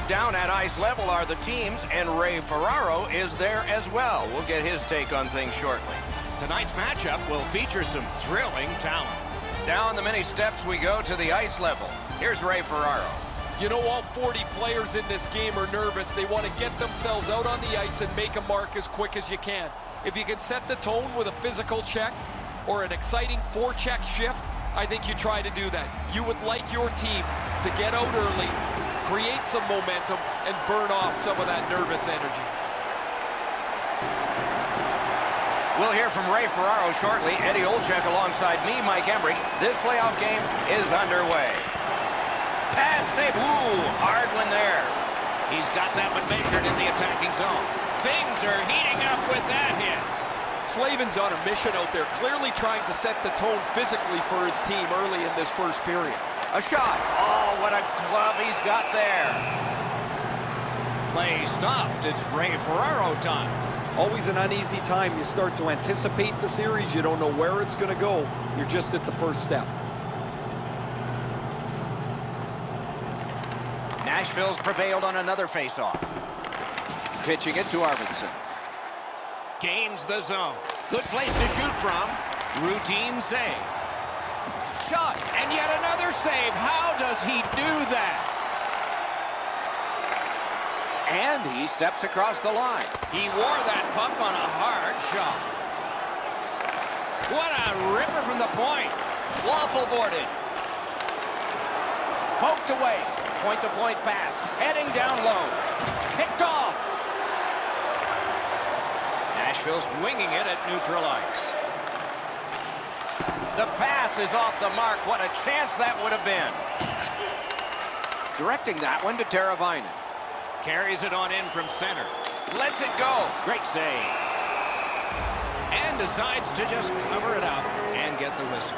Down at ice level are the teams, and Ray Ferraro is there as well. We'll get his take on things shortly. Tonight's matchup will feature some thrilling talent. Down the many steps we go to the ice level. Here's Ray Ferraro. You know, all 40 players in this game are nervous. They want to get themselves out on the ice and make a mark as quick as you can. If you can set the tone with a physical check or an exciting forecheck shift, I think you try to do that. You would like your team to get out early, create some momentum, and burn off some of that nervous energy. We'll hear from Ray Ferraro shortly. Eddie Olczyk alongside me, Mike Emmerich. This playoff game is underway. Pad save. Ooh, hard one there. He's got that one measured in the attacking zone. Things are heating up with that hit. Slavin's on a mission out there, clearly trying to set the tone physically for his team early in this first period. A shot. Oh, what a glove he's got there. Play stopped. It's Ray Ferraro time. Always an uneasy time. You start to anticipate the series. You don't know where it's going to go. You're just at the first step. Nashville's prevailed on another faceoff. Pitching it to Arvidsson. Gains the zone. Good place to shoot from. Routine save. Shot, and yet another save. How does he do that? And he steps across the line. He wore that puck on a hard shot. What a ripper from the point. Waffle boarded. Poked away. Point-to-point pass. Heading down low. Picked off. Nashville's winging it at neutral ice. The pass is off the mark. What a chance that would have been. Directing that one to Teravainen. Carries it on in from center. Lets it go. Great save. And decides to just cover it up and get the whistle.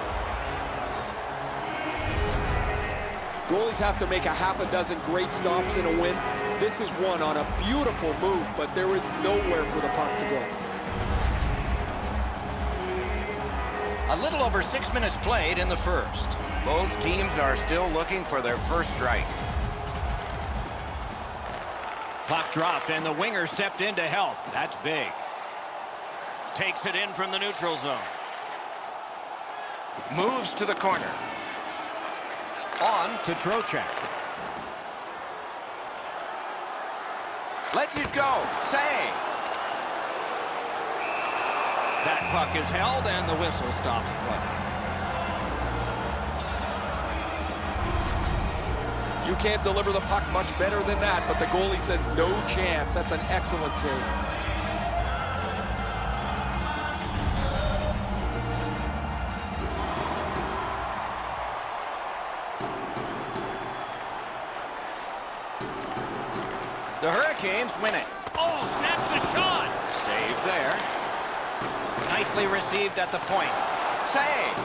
Goalies have to make a half a dozen great stops in a win. This is one on a beautiful move, but there is nowhere for the puck to go. A little over 6 minutes played in the first. Both teams are still looking for their first strike. Puck dropped, and the winger stepped in to help. That's big. Takes it in from the neutral zone. Moves to the corner. On to Trocheck. Lets it go. Save. That puck is held, and the whistle stops play. You can't deliver the puck much better than that, but the goalie said no chance. That's an excellent save. The Hurricanes win it. Oh, snaps the shot. Save there. Nicely received at the point. Save.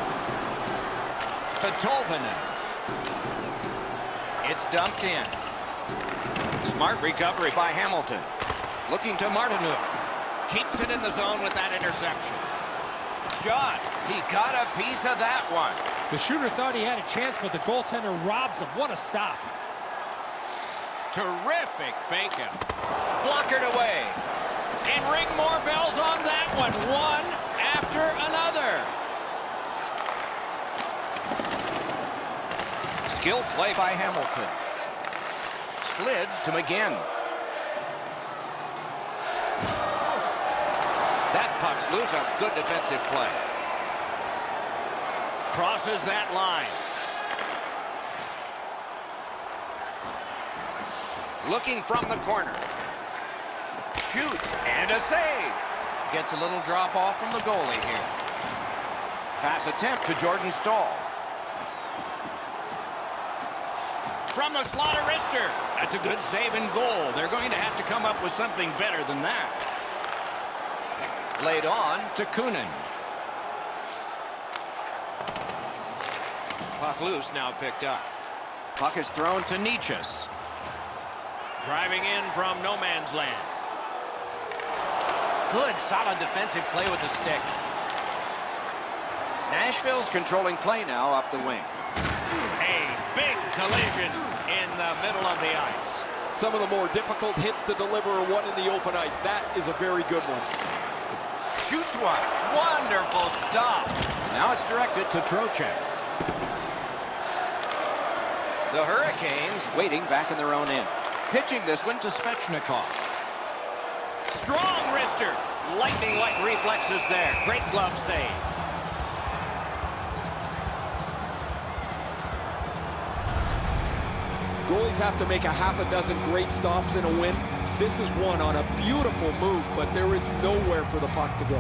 To Tolvanen. It's dumped in. Smart recovery by Hamilton. Looking to Martinuk. Keeps it in the zone with that interception. Shot. He got a piece of that one. The shooter thought he had a chance, but the goaltender robs him. What a stop. Terrific fake him. Blockered away. And ring more bells on that one. One after another. Skilled play by Hamilton. Slid to McGinn. That puck's loose. A good defensive play. Crosses that line. Looking from the corner. Shoots and a save. Gets a little drop off from the goalie here. Pass attempt to Jordan Staal. From the slot of wrister. That's a good save and goal. They're going to have to come up with something better than that. Laid on to Kunin. Puck loose, now picked up. Puck is thrown to Nichas. Driving in from no man's land. Good, solid defensive play with the stick. Nashville's controlling play now up the wing. A big collision in the middle of the ice. some of the more difficult hits to deliver are one in the open ice. That is a very good one. Shoots one. Wonderful stop. Now it's directed to Trocheck. The Hurricanes waiting back in their own end. Pitching this one to Svechnikov. Strong wrister. Lightning-like reflexes there. Great glove save. Goalies have to make a half a dozen great stops in a win. This is one on a beautiful move, but there is nowhere for the puck to go.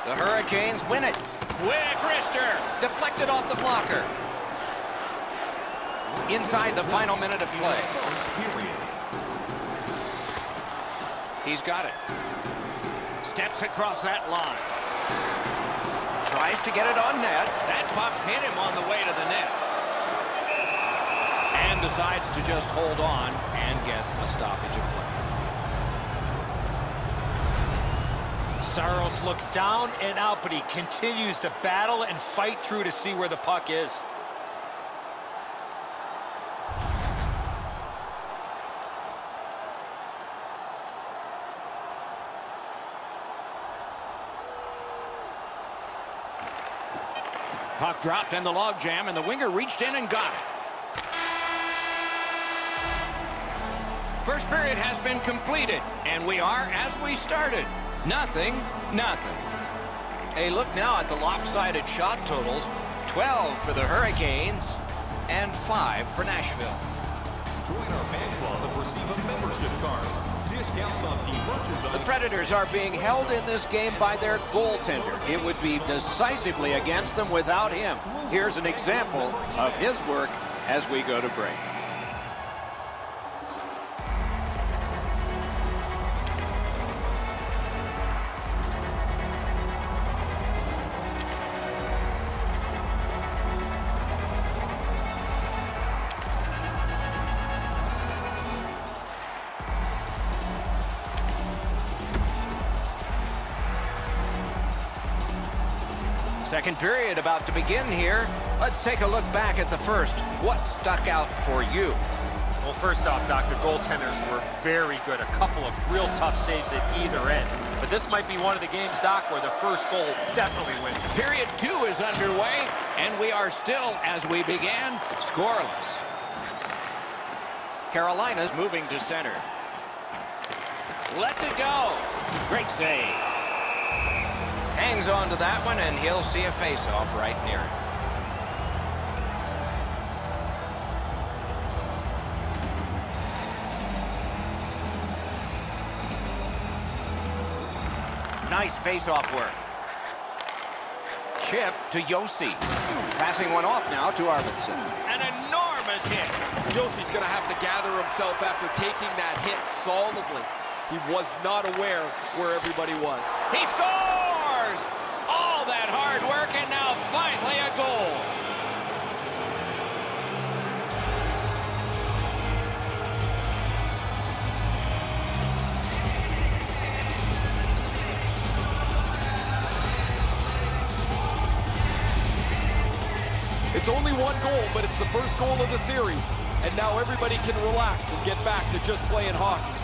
The Hurricanes win it. Quick wrister. Deflected off the blocker. Inside the final minute of play. He's got it. Steps across that line. Tries to get it on net. That puck hit him on the way to the net. And decides to just hold on and get a stoppage of play. Saros looks down and out, but he continues to battle and fight through to see where the puck is. Puck dropped in the logjam, and the winger reached in and got it. First period has been completed, and we are as we started. Nothing. A look now at the lopsided shot totals. 12 for the Hurricanes and 5 for Nashville. Join our fan club and receive a membership card. Discounts on team merchandise. The Predators are being held in this game by their goaltender. It would be decisively against them without him. Here's an example of his work as we go to break. Second period about to begin here. Let's take a look back at the first. What stuck out for you? Well, first off, Doc, the goaltenders were very good. A couple of real tough saves at either end. But this might be one of the games, Doc, where the first goal definitely wins it. Period 2 is underway, and we are still, as we began, scoreless. Carolina's moving to center. Lets it go. Great save. Hangs on to that one, and he'll see a face-off right near it. Nice face-off work. Chip to Yossi. Passing one off now to Arvidsson. An enormous hit. Yossi's going to have to gather himself after taking that hit solidly. He was not aware where everybody was. He scores! All that hard work, and now finally a goal. It's only one goal, but it's the first goal of the series. And now everybody can relax and get back to just playing hockey.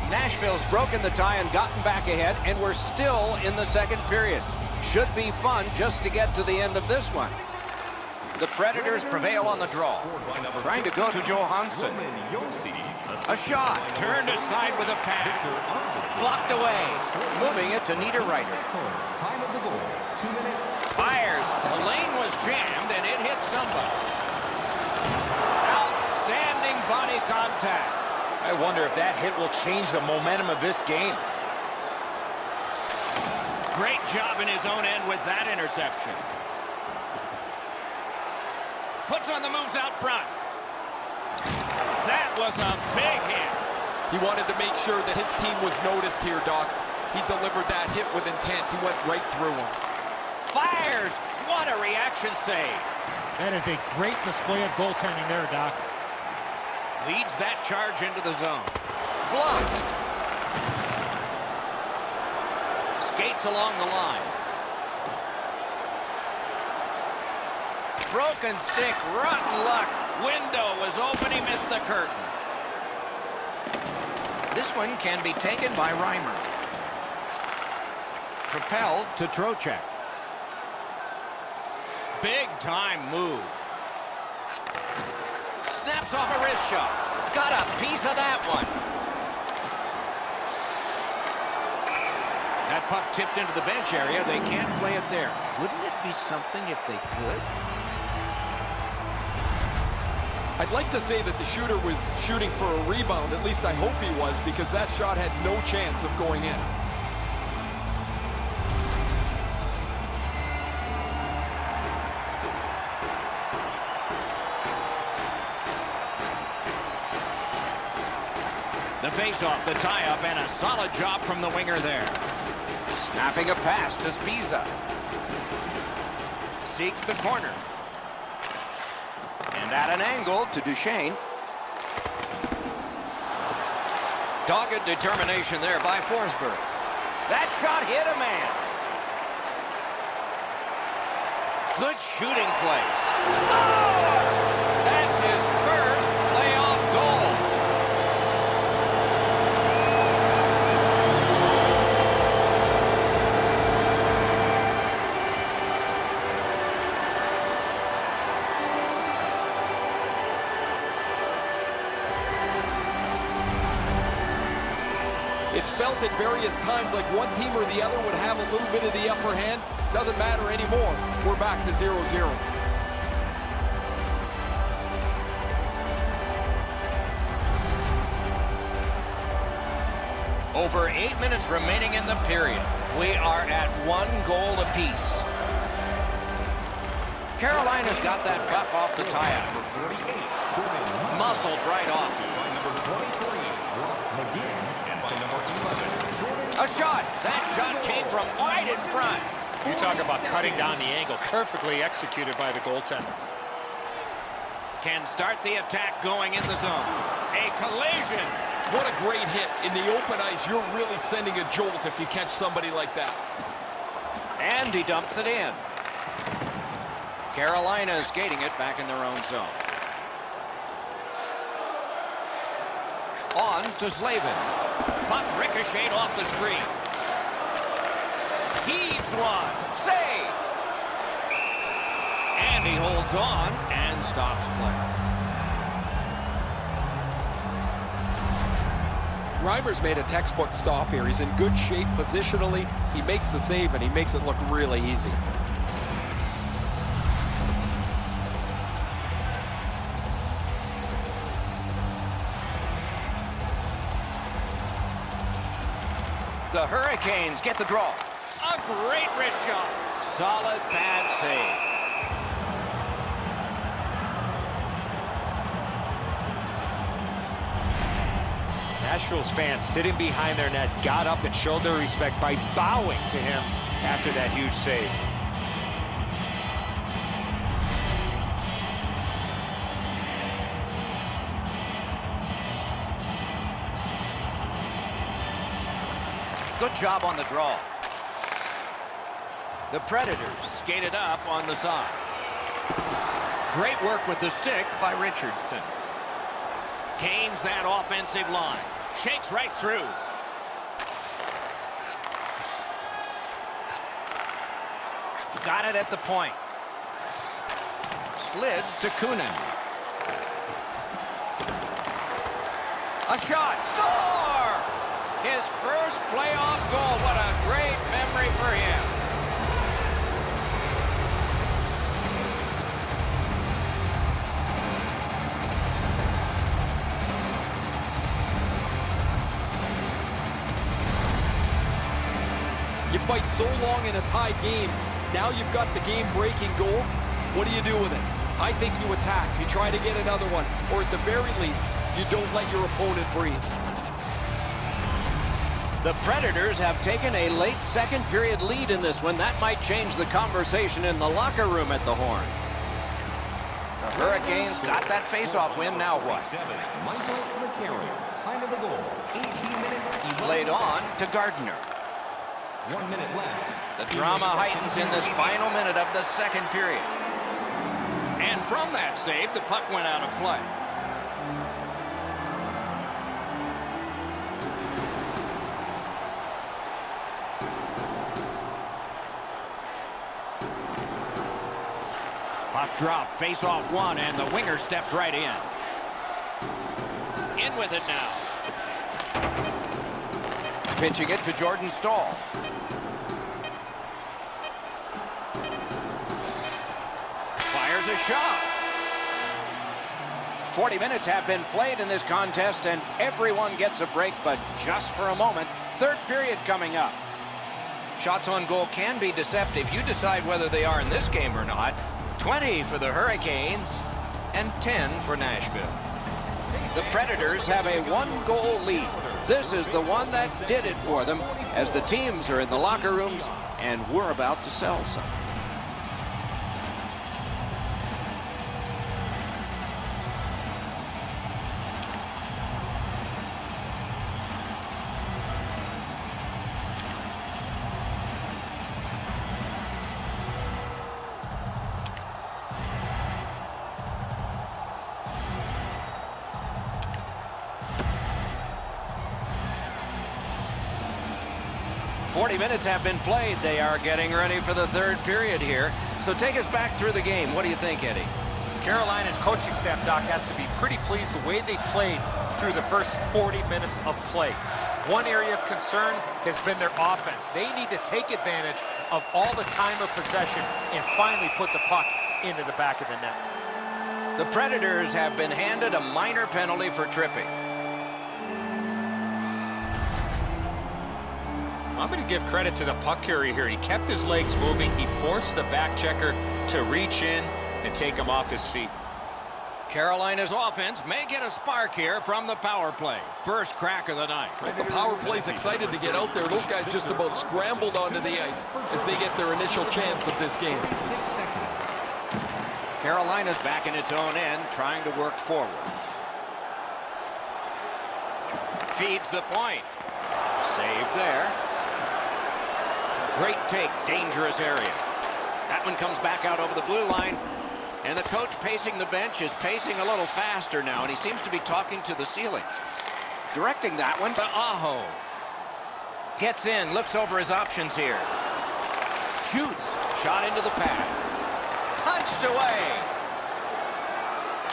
Nashville's broken the tie and gotten back ahead, and we're still in the second period. Should be fun just to get to the end of this one. The Predators prevail on the draw. Trying to go to Johansson. A shot turned aside with a pad. Blocked away. Moving it to Niederreiter. Fires. The lane was jammed, and it hit somebody. Outstanding body contact. I wonder if that hit will change the momentum of this game. Great job in his own end with that interception. Puts on the moves out front. That was a big hit. He wanted to make sure that his team was noticed here, Doc. He delivered that hit with intent. He went right through him. Fires. What a reaction save. That is a great display of goaltending there, Doc. Leads that charge into the zone. blocked. Skates along the line. Broken stick, rotten luck. Window was open, he missed the curtain. This one can be taken by Reimer. Propelled to Trocheck. Big time move. Snaps off a wrist shot. Got a piece of that one. That puck tipped into the bench area. They can't play it there. Wouldn't it be something if they could? I'd like to say that the shooter was shooting for a rebound. At least I hope he was, because that shot had no chance of going in. The face-off, the tie-up, and a solid job from the winger there. Snapping a pass to Spiza. Seeks the corner. And at an angle to Duchesne. Dogged determination there by Forsberg. That shot hit a man. Good shooting place. Score! That's his first playoff goal. It's felt at various times like one team or the other would have a little bit of the upper hand. Doesn't matter anymore. We're back to 0-0. Over 8 minutes remaining in the period. We are at 1 goal apiece. Carolina's got that puck off the tie-up. Muscled right off. A shot. That shot came from wide in front. You talk about cutting down the angle. Perfectly executed by the goaltender. Can start the attack going in the zone. A collision. What a great hit. In the open ice, you're really sending a jolt if you catch somebody like that. And he dumps it in. Carolina is skating it back in their own zone. On to Slavin. Puck ricocheted off the screen. Heaves one. Save. And he holds on and stops play. Reimer's made a textbook stop here. He's in good shape positionally. He makes the save, and he makes it look really easy. The Hurricanes get the draw. A great wrist shot. Solid pad save. Nashville's fans sitting behind their net got up and showed their respect by bowing to him after that huge save. Good job on the draw. The Predators skated up on the side. Great work with the stick by Richardson. Gains that offensive line. Shakes right through. Got it at the point. Slid to Kunin. A shot. Score! His first playoff goal. What a great memory for him. You fight so long in a tied game. Now you've got the game-breaking goal. What do you do with it? I think you attack. You try to get another one. Or at the very least, you don't let your opponent breathe. The Predators have taken a late second period lead in this one. That might change the conversation in the locker room at the Horn. The Hurricanes got that face-off win. Now what? Michael McCarron, time of the goal. Played on to Gardner. 1 minute left. The drama heightens in this final minute of the second period. And from that save, the puck went out of play. Puck drop, face off one, and the winger stepped right in. In with it now. Pitching it to Jordan Stahl. Fires a shot. 40 minutes have been played in this contest, and everyone gets a break, but just for a moment. Third period coming up. Shots on goal can be deceptive. You decide whether they are in this game or not. 20 for the Hurricanes and 10 for Nashville. The Predators have a one-goal lead. This is the one that did it for them, as the teams are in the locker rooms and we're about to sell some. Minutes have been played. They are getting ready for the third period here. So take us back through the game. What do you think, Eddie? Carolina's coaching staff, Doc, has to be pretty pleased the way they played through the first 40 minutes of play. One area of concern has been their offense. They need to take advantage of all the time of possession and finally put the puck into the back of the net. The Predators have been handed a minor penalty for tripping. I'm going to give credit to the puck carrier here. He kept his legs moving. He forced the back checker to reach in and take him off his feet. Carolina's offense may get a spark here from the power play. First crack of the night. Well, the power play's excited to get out there. Those guys just about scrambled onto the ice as they get their initial chance of this game. Carolina's back in its own end, trying to work forward. Feeds the point. Save there. Great take, dangerous area. That one comes back out over the blue line. And the coach pacing the bench is pacing a little faster now, and he seems to be talking to the ceiling. Directing that one to Aho. Gets in, looks over his options here. Shoots, shot into the pad. Punched away.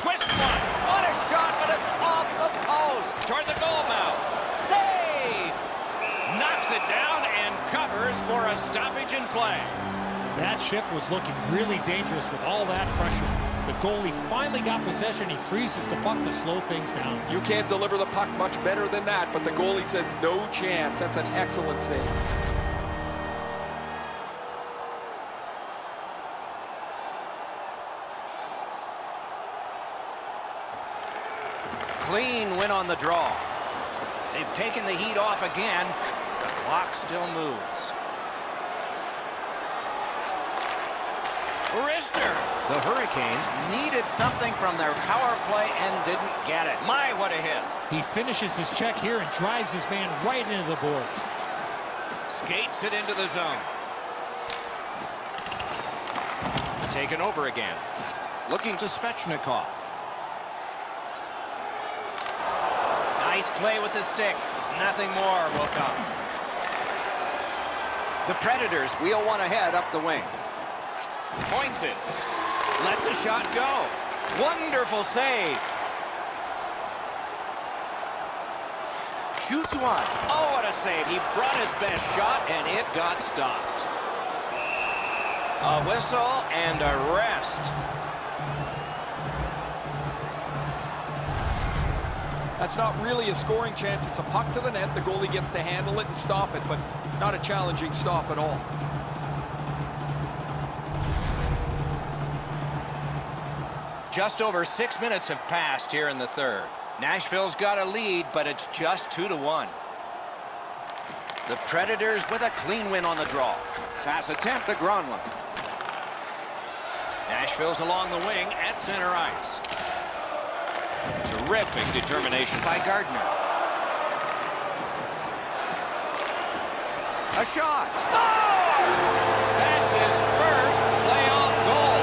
Twist one. What a shot, but it's off the post toward the goal mouth. Save! Knocks it down and covers for a stoppage in play. That shift was looking really dangerous with all that pressure. The goalie finally got possession. He freezes the puck to slow things down. You can't deliver the puck much better than that, but the goalie says no chance. That's an excellent save. Clean win on the draw. They've taken the heat off again. The clock still moves. Rister. The Hurricanes needed something from their power play and didn't get it. My, what a hit. He finishes his check here and drives his man right into the boards. Skates it into the zone. Taken over again. Looking to Svechnikov. Nice play with the stick. Nothing more will come. The Predators wheel one ahead up the wing. Points it. Lets a shot go. Wonderful save. Shoots one. Oh, what a save. He brought his best shot, and it got stopped. A whistle and a rest. That's not really a scoring chance. It's a puck to the net. The goalie gets to handle it and stop it, but not a challenging stop at all. Just over 6 minutes have passed here in the third. Nashville's got a lead, but it's just 2-1. The Predators with a clean win on the draw. Pass attempt to Gronlund. Nashville's along the wing at center ice. Terrific determination by Gardner. A shot. Score! That's his first playoff goal.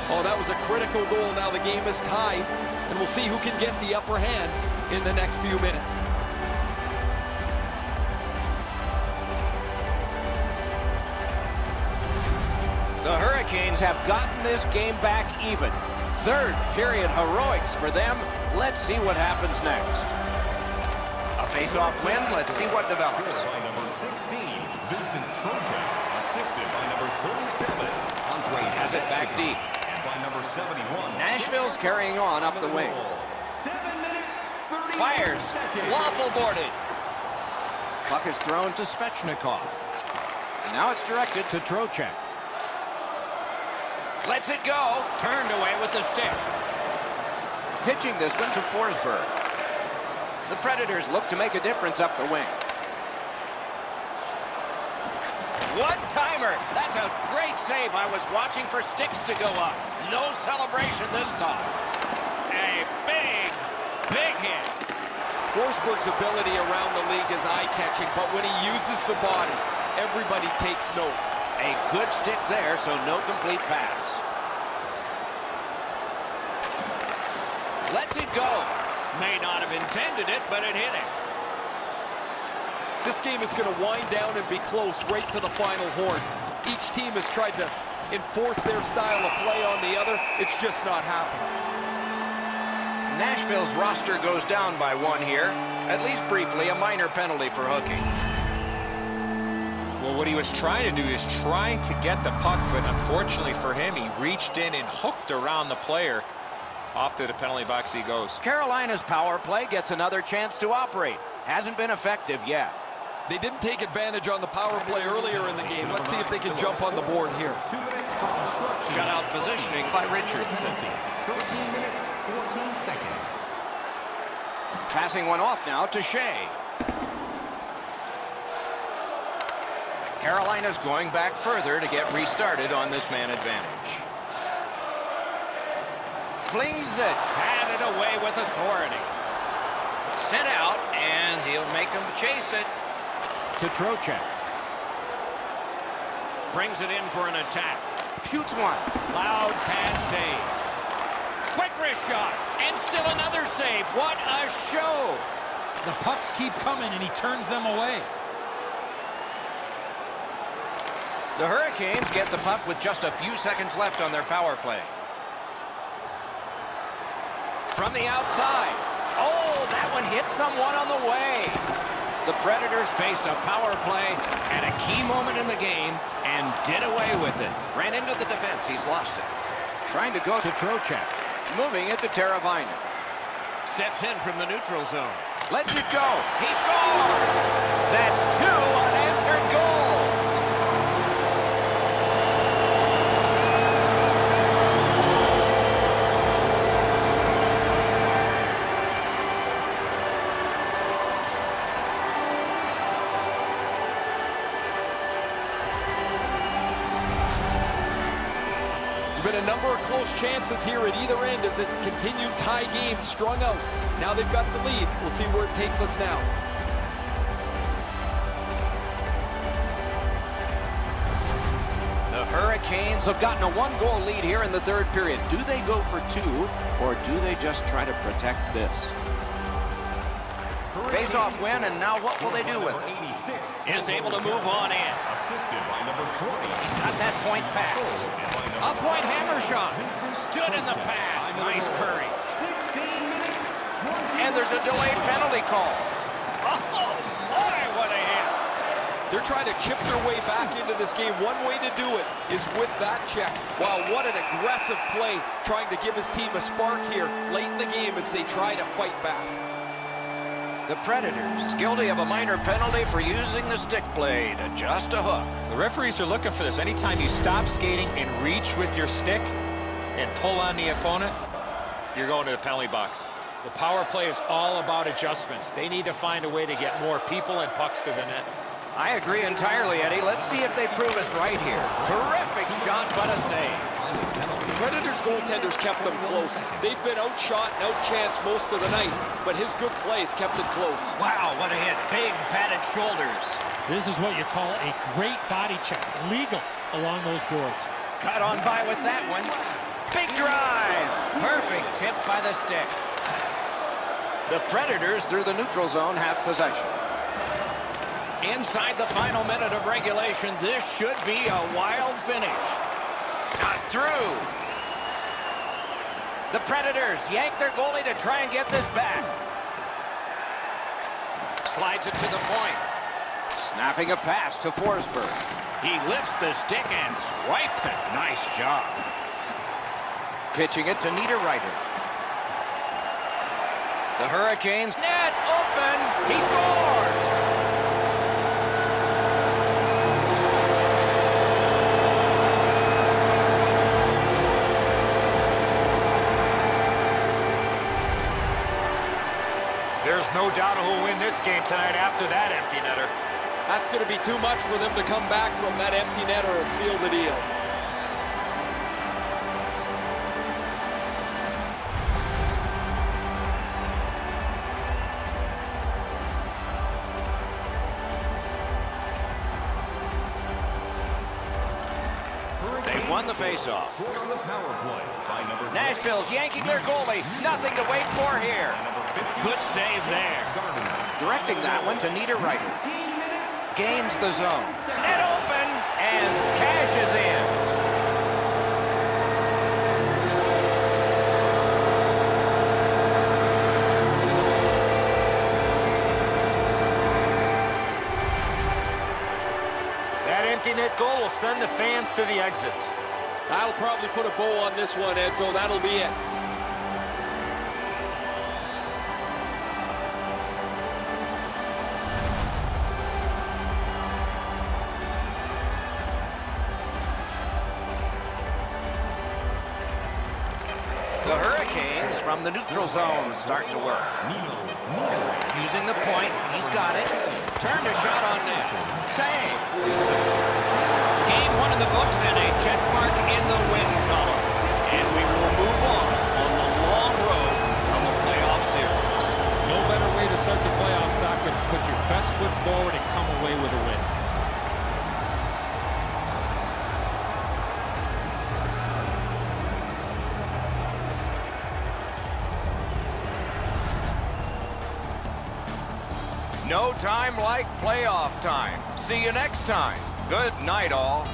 Oh, that was a critical goal. Now the game is tied, and we'll see who can get the upper hand in the next few minutes. The Hurricanes have gotten this game back even. Third period heroics for them. Let's see what happens next. A face-off win. Let's see what develops. By number 16, Vincent Trocheck, assisted by number 37, Andre Has it back deep. and by number 71. Nashville's carrying on up the wing. 7 minutes, 30 Fires. seconds. Waffle boarded. Puck is thrown to Svechnikov. And now it's directed to Trocheck. Lets it go. Turned away with the stick. Pitching this one to Forsberg. The Predators look to make a difference up the wing. One-timer. That's a great save. I was watching for sticks to go up. No celebration this time. A big, big hit. Forsberg's ability around the league is eye-catching, but when he uses the body, everybody takes note. A good stick there, so no complete pass. Lets it go. May not have intended it, but it hit him. This game is going to wind down and be close right to the final horn. Each team has tried to enforce their style of play on the other. It's just not happening. Nashville's roster goes down by one here. At least briefly, a minor penalty for hooking. Well, what he was trying to do is trying to get the puck, but unfortunately for him, he reached in and hooked around the player. Off to the penalty box he goes. Carolina's power play gets another chance to operate. Hasn't been effective yet. They didn't take advantage on the power play earlier in the game. Let's see if they can jump on the board here. 2 minutes for construction. Shutout positioning by Richardson. 13 minutes, 14 seconds. Passing one off now to Shea. Carolina's going back further to get restarted on this man advantage. Flings it. Had it away with authority. Sent out, and he'll make him chase it. To Trocheck. Brings it in for an attack. Shoots one. Loud pad save. Quick wrist shot. And still another save. What a show. The pucks keep coming, and he turns them away. The Hurricanes get the puck with just a few seconds left on their power play. From the outside. Oh, that one hit someone on the way. The Predators faced a power play at a key moment in the game and did away with it. Ran into the defense. He's lost it. Trying to go to Trocheck. Moving it to Teravainen. Steps in from the neutral zone. Lets it go. He scores! That's 2 unanswered goals. There's been a number of close chances here at either end as this continued tie game strung out. Now they've got the lead. We'll see where it takes us now. The Hurricanes have gotten a 1-goal lead here in the third period. Do they go for 2, or do they just try to protect this? Face-off win, and now what will they do with it? Is able to move on in. Assisted by number 20. He's got that point pass. A point hammer shot. Stood in the pad. Nice courage. 16 minutes, 1 And there's a delayed penalty call. Oh, boy, what a hit. They're trying to chip their way back into this game. One way to do it is with that check. Wow, what an aggressive play, trying to give his team a spark here late in the game as they try to fight back. The Predators guilty of a minor penalty for using the stick blade. Just a hook. The referees are looking for this. Anytime you stop skating and reach with your stick and pull on the opponent, you're going to the penalty box. The power play is all about adjustments. They need to find a way to get more people and pucks to the net. I agree entirely, Eddie. Let's see if they prove us right here. Terrific shot, but a save. Predators goaltenders kept them close. They've been outshot and outchanced most of the night, but his good plays kept it close. Wow, what a hit. Big padded shoulders. This is what you call a great body check. Legal along those boards. Cut on by with that one. Big drive. Perfect tip by the stick. The Predators through the neutral zone have possession. Inside the final minute of regulation, this should be a wild finish. Not through. The Predators yank their goalie to try and get this back. Slides it to the point. Snapping a pass to Forsberg. He lifts the stick and swipes it. Nice job. Pitching it to Niederreiter. The Hurricanes net open. He scores. There's no doubt who'll win this game tonight after that empty netter. That's going to be too much for them to come back from that empty netter and seal the deal. They won the faceoff. Nashville's yanking their goalie. Nothing to wait for here. Good save there. Directing that one to Niederreiter. Gains the zone. Net open and cashes in. That empty net goal will send the fans to the exits. That'll probably put a bow on this one, Edzo. That'll be it. The Hurricanes from the neutral zone start to work. Using the point, he's got it. Turned a shot on net. Save. Game one in the books and a check mark in the win column. And we will move on the long road from a playoff series. No better way to start the playoffs, Doc, than to put your best foot forward and come away with a win. No time like playoff time. See you next time. Good night, all.